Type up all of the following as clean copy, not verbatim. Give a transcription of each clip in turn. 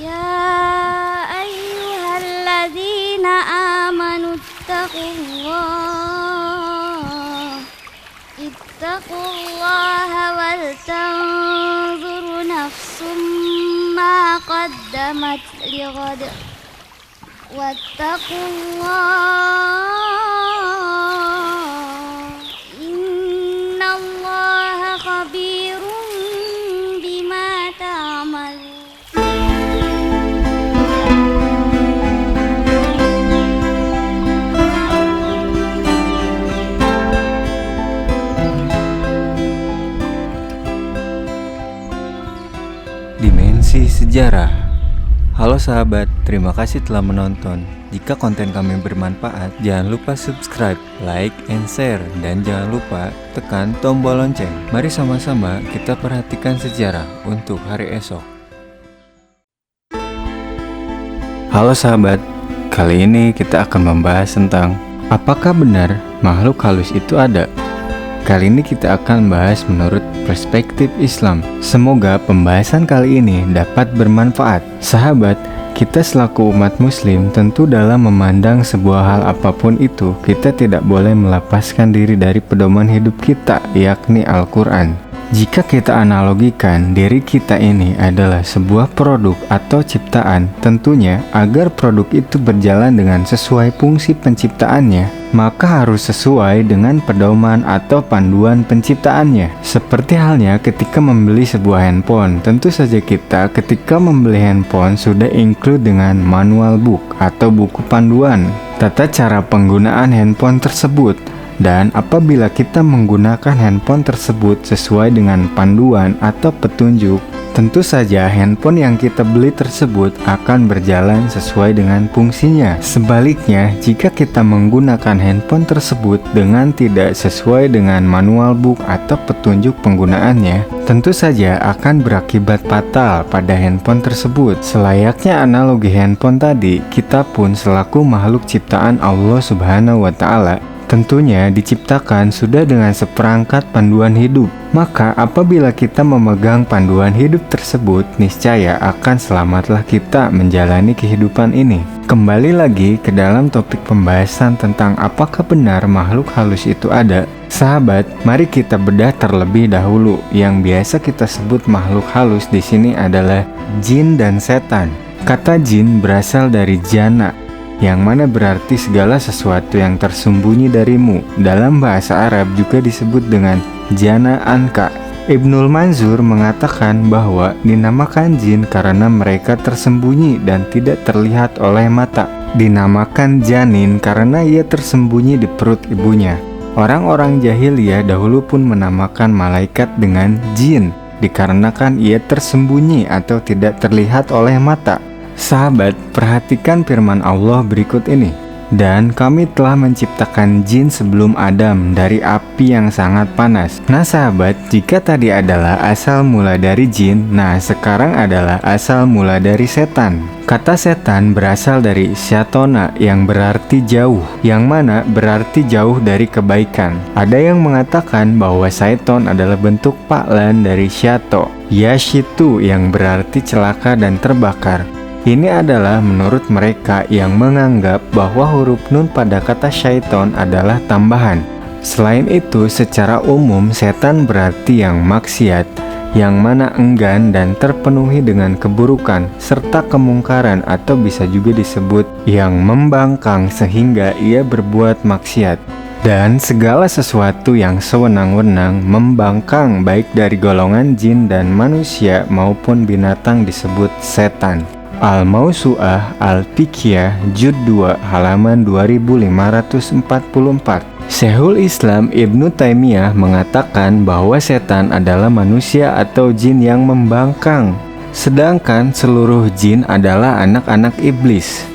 يا أيها الذين آمنوا اتقوا الله ولتنظر نفس ما قدمت لغد واتقوا الله إن الله خبير بما تعملون. Dimensi Sejarah. Halo sahabat, terima kasih telah menonton. Jika konten kami bermanfaat, jangan lupa subscribe, like, and share. Dan jangan lupa tekan tombol lonceng. Mari sama-sama kita perhatikan sejarah untuk hari esok. Halo sahabat, kali ini kita akan membahas tentang apakah benar makhluk halus itu ada? Kali ini kita akan membahas menurut perspektif Islam. Semoga pembahasan kali ini dapat bermanfaat. Sahabat, kita selaku umat muslim tentu dalam memandang sebuah hal apapun itu, kita tidak boleh melepaskan diri dari pedoman hidup kita, yakni Al-Quran. Jika kita analogikan diri kita ini adalah sebuah produk atau ciptaan, tentunya agar produk itu berjalan dengan sesuai fungsi penciptaannya, maka harus sesuai dengan pedoman atau panduan penciptaannya. Seperti halnya ketika membeli sebuah handphone, tentu saja kita ketika membeli handphone sudah include dengan manual book atau buku panduan tata cara penggunaan handphone tersebut. Dan apabila kita menggunakan handphone tersebut sesuai dengan panduan atau petunjuk, tentu saja handphone yang kita beli tersebut akan berjalan sesuai dengan fungsinya. Sebaliknya, jika kita menggunakan handphone tersebut dengan tidak sesuai dengan manual book atau petunjuk penggunaannya, tentu saja akan berakibat fatal pada handphone tersebut. Selayaknya analogi handphone tadi, kita pun selaku makhluk ciptaan Allah Subhanahu wa Ta'ala tentunya diciptakan sudah dengan seperangkat panduan hidup. Maka apabila kita memegang panduan hidup tersebut, niscaya akan selamatlah kita menjalani kehidupan ini. Kembali lagi ke dalam topik pembahasan tentang apakah benar makhluk halus itu ada. Sahabat, mari kita bedah terlebih dahulu. Yang biasa kita sebut makhluk halus di sini adalah jin dan setan. Kata jin berasal dari jana, yang mana berarti segala sesuatu yang tersembunyi darimu. Dalam bahasa Arab juga disebut dengan jana anka. Ibnul Manzur mengatakan bahwa dinamakan jin karena mereka tersembunyi dan tidak terlihat oleh mata. Dinamakan janin karena ia tersembunyi di perut ibunya. Orang-orang jahiliyah dahulu pun menamakan malaikat dengan jin, dikarenakan ia tersembunyi atau tidak terlihat oleh mata. Sahabat, perhatikan firman Allah berikut ini. Dan kami telah menciptakan jin sebelum Adam dari api yang sangat panas. Nah sahabat, jika tadi adalah asal mula dari jin, nah sekarang adalah asal mula dari setan. Kata setan berasal dari syatona yang berarti jauh, yang mana berarti jauh dari kebaikan. Ada yang mengatakan bahwa syaiton adalah bentuk paklan dari syato, yashitu yang berarti celaka dan terbakar. Ini adalah menurut mereka yang menganggap bahwa huruf nun pada kata syaiton adalah tambahan. Selain itu, secara umum setan berarti yang maksiat, yang mana enggan dan terpenuhi dengan keburukan serta kemungkaran, atau bisa juga disebut yang membangkang sehingga ia berbuat maksiat. Dan segala sesuatu yang sewenang-wenang membangkang baik dari golongan jin dan manusia maupun binatang disebut setan. Al-Mausu'ah Al-Fiqhiyah Juz 2 halaman 2544. Syekhul Islam Ibnu Taimiyah mengatakan bahwa setan adalah manusia atau jin yang membangkang, sedangkan seluruh jin adalah anak-anak iblis.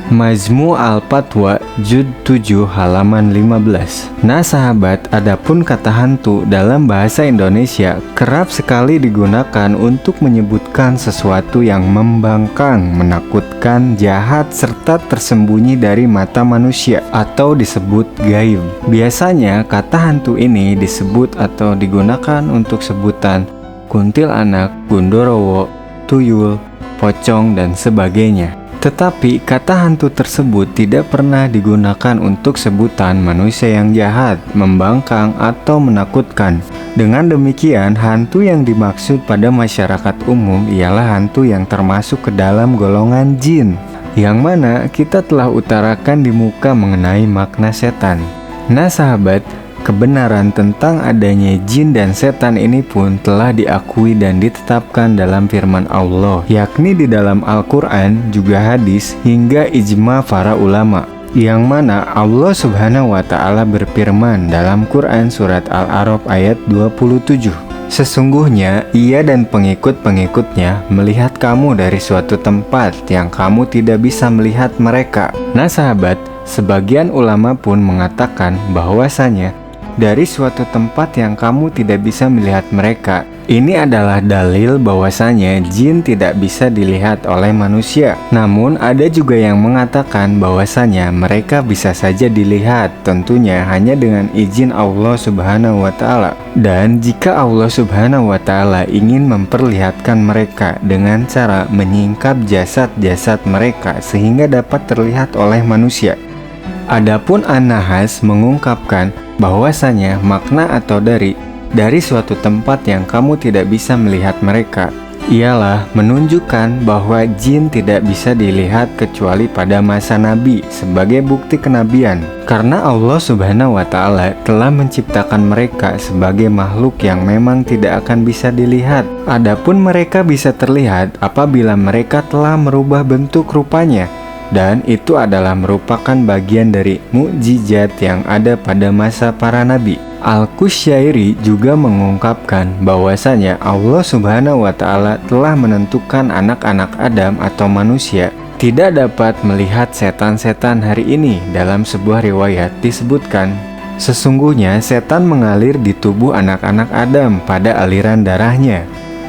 Majmu' Al-Fatwa Juz 7 halaman 15. Nah sahabat, adapun kata hantu dalam bahasa Indonesia kerap sekali digunakan untuk menyebutkan sesuatu yang membangkang, menakutkan, jahat, serta tersembunyi dari mata manusia atau disebut gaib. Biasanya kata hantu ini disebut atau digunakan untuk sebutan kuntilanak, gundorowo, tuyul, pocong, dan sebagainya. Tetapi kata hantu tersebut tidak pernah digunakan untuk sebutan manusia yang jahat, membangkang, atau menakutkan. Dengan demikian, hantu yang dimaksud pada masyarakat umum ialah hantu yang termasuk ke dalam golongan jin, yang mana kita telah utarakan di muka mengenai makna setan. Nah sahabat, kebenaran tentang adanya jin dan setan ini pun telah diakui dan ditetapkan dalam firman Allah, yakni di dalam Al-Quran, juga hadis, hingga ijma para ulama, yang mana Allah Subhanahu wa Ta'ala berfirman dalam Quran surat Al-A'raf ayat 27, sesungguhnya ia dan pengikut-pengikutnya melihat kamu dari suatu tempat yang kamu tidak bisa melihat mereka. Nah sahabat, sebagian ulama pun mengatakan bahwasanya dari suatu tempat yang kamu tidak bisa melihat mereka, ini adalah dalil bahwasanya jin tidak bisa dilihat oleh manusia. Namun ada juga yang mengatakan bahwasanya mereka bisa saja dilihat, tentunya hanya dengan izin Allah Subhanahu wa Ta'ala. Dan jika Allah Subhanahu wa Ta'ala ingin memperlihatkan mereka dengan cara menyingkap jasad-jasad mereka sehingga dapat terlihat oleh manusia. Adapun An-Nahas mengungkapkan bahwasanya makna atau dari suatu tempat yang kamu tidak bisa melihat mereka ialah menunjukkan bahwa jin tidak bisa dilihat kecuali pada masa Nabi sebagai bukti kenabian, karena Allah Subhanahu wa Ta'ala telah menciptakan mereka sebagai makhluk yang memang tidak akan bisa dilihat. Adapun mereka bisa terlihat apabila mereka telah merubah bentuk rupanya, dan itu adalah merupakan bagian dari mukjizat yang ada pada masa para nabi. Al-Qushayri juga mengungkapkan bahwasanya Allah Subhanahu wa Ta'ala telah menentukan anak-anak Adam atau manusia tidak dapat melihat setan-setan hari ini. Dalam sebuah riwayat disebutkan, sesungguhnya setan mengalir di tubuh anak-anak Adam pada aliran darahnya.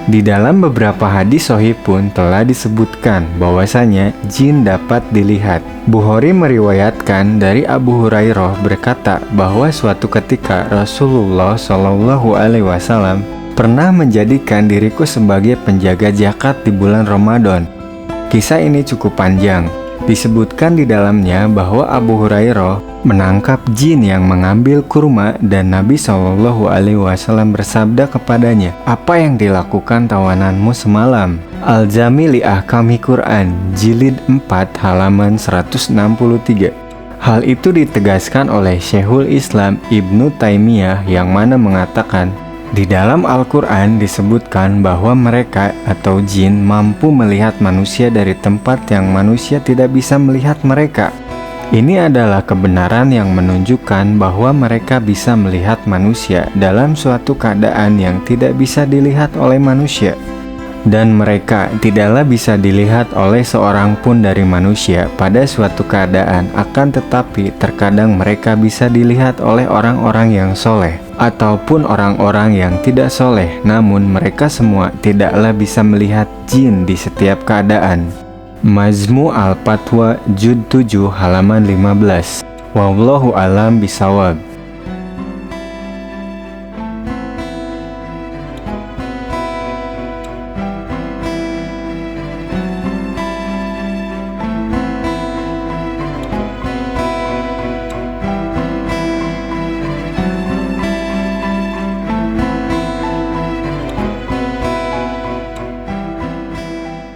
Di dalam beberapa hadis sahih pun telah disebutkan bahwasanya jin dapat dilihat. Bukhari meriwayatkan dari Abu Hurairah berkata bahwa suatu ketika Rasulullah Shallallahu Alaihi Wasallam pernah menjadikan diriku sebagai penjaga zakat di bulan Ramadan. Kisah ini cukup panjang. Disebutkan di dalamnya bahwa Abu Hurairah menangkap jin yang mengambil kurma dan Nabi Shallallahu Alaihi Wasallam bersabda kepadanya, "Apa yang dilakukan tawananmu semalam?" Al-Jami li Ahkami Quran, jilid 4 halaman 163. Hal itu ditegaskan oleh Syekhul Islam Ibnu Taimiyah, yang mana mengatakan di dalam Al-Quran disebutkan bahwa mereka atau jin mampu melihat manusia dari tempat yang manusia tidak bisa melihat mereka. Ini adalah kebenaran yang menunjukkan bahwa mereka bisa melihat manusia dalam suatu keadaan yang tidak bisa dilihat oleh manusia. Dan mereka tidaklah bisa dilihat oleh seorang pun dari manusia pada suatu keadaan, akan tetapi terkadang mereka bisa dilihat oleh orang-orang yang soleh ataupun orang-orang yang tidak soleh, namun mereka semua tidaklah bisa melihat jin di setiap keadaan. Majmu' al-Fatwa Juz 7 halaman 15. Wallahu alam bisawab.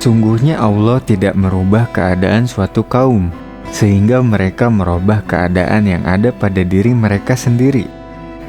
Sungguhnya Allah tidak merubah keadaan suatu kaum, sehingga mereka merubah keadaan yang ada pada diri mereka sendiri.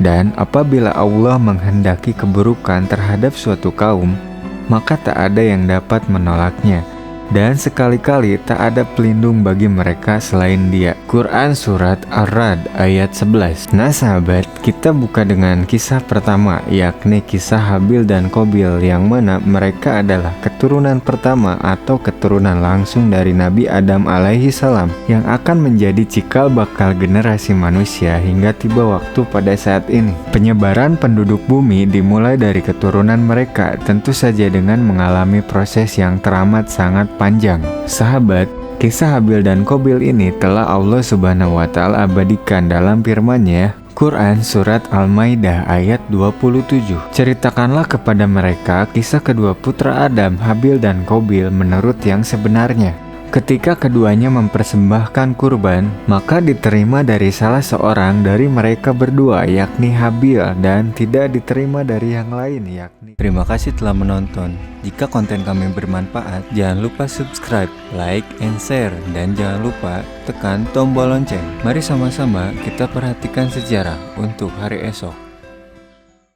Dan apabila Allah menghendaki keburukan terhadap suatu kaum, maka tak ada yang dapat menolaknya. Dan sekali-kali tak ada pelindung bagi mereka selain Dia. Quran Surat Ar-Ra'd ayat 11. Nah sahabat, kita buka dengan kisah pertama, yakni kisah Habil dan Qabil, yang mana mereka adalah keturunan pertama atau keturunan langsung dari Nabi Adam alaihi salam, yang akan menjadi cikal bakal generasi manusia hingga tiba waktu pada saat ini. Penyebaran penduduk bumi dimulai dari keturunan mereka, tentu saja dengan mengalami proses yang teramat sangat panjang. Sahabat, kisah Habil dan Qabil ini telah Allah Subhanahu wa Ta'ala abadikan dalam firman-Nya, Quran Surat Al-Maidah ayat 27. Ceritakanlah kepada mereka kisah kedua putra Adam, Habil dan Qabil menurut yang sebenarnya. Ketika keduanya mempersembahkan kurban, maka diterima dari salah seorang dari mereka berdua, yakni Habil, dan tidak diterima dari yang lain, yakni. Terima kasih telah menonton. Jika konten kami bermanfaat, jangan lupa subscribe, like, and share, dan jangan lupa tekan tombol lonceng. Mari sama-sama kita perhatikan sejarah untuk hari esok.